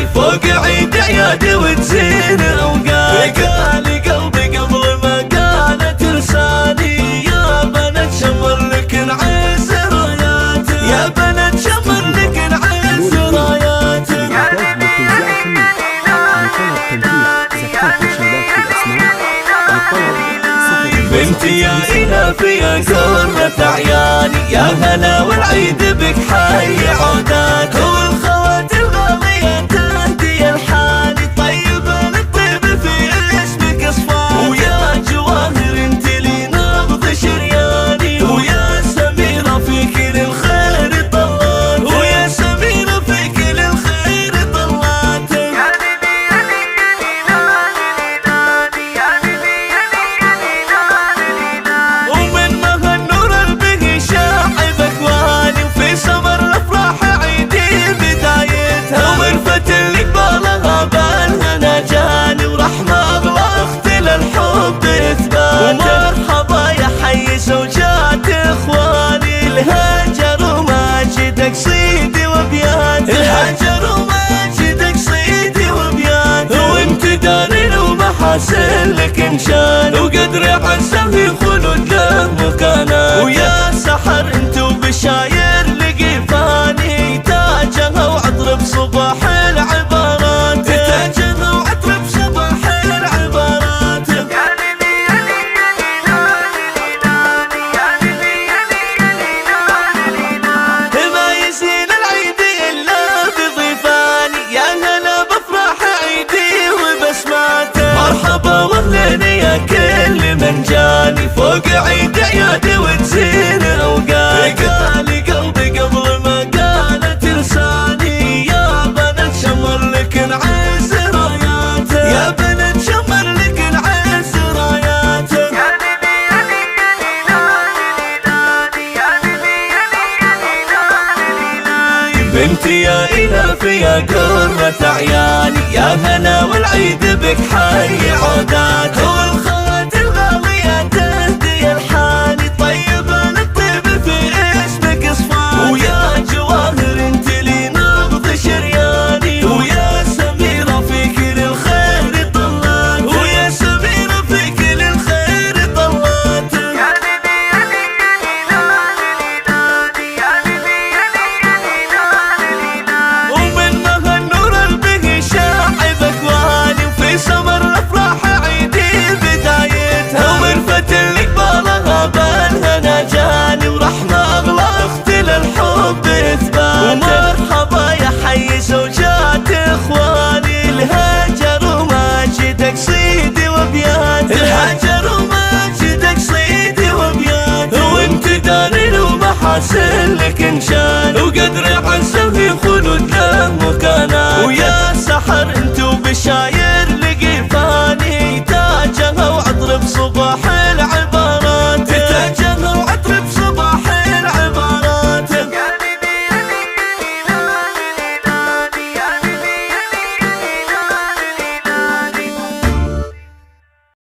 منجاني فوق عيد عيادي وتزين اوقاتي. قالي قلبي قبل ما قالت لساني يا بنات شمر لك نعز راياتك، يا بنات شمر لك نعز راياتك. بنتي يا إلافي يا قرة عياني، يا هلا والعيد بك حي عوداتك. والخوات الغالية تهدي الحاني طيبة للطيب في اسمك اصفاني. ويا جواهر انت لي نبض شرياني، ويا سميرة فيك للخير طلعت، ويا سميرة فيك للخير طلعت. ومرحبا يا حي زوجات اخواني، الهاجر وماجدك صيدي وبيان، الهاجر وماجدك صيدي وبيان. وانت دارين ومحاسن لك انشان، وقدر عسى في خلود له مكانات. ويا سحر انت وبشاير لقيفاني، تاجها وعطر بصباح العبارات، تاجها وعطر بصباح العبارات. مرحبا واهلين يا كل منجاني فوق عيد عيادي وتزين اوقاتي. قالي قلبي قبل ما قالت لساني يا بنات شمر لك نعز راياتك، يا بنات شمر لك نعز راياتك. بنتي يا إلافي يا قرة عياني، يا هلا والعيد بك حي عوداتك. والخوات الغالية تهدي الحاني طيبة للطيب في اسمك اصفاني. ويا جواهر انت لي نبض شرياني، ويا سميرة فيك للخير طلعت، ويا سميرة فيك للخير طلعت. ومرحبا يا حي زوجات اخواني، الهاجر وماجدك صيدي وبيان، الهاجر وماجدك صيدي وبيان. وانت دارين ومحاسن لك انشان، وقدر عسى في خلود له مكانات. ويا سحر انت وبشاير لقيفاني، تاجها وعطر بصباح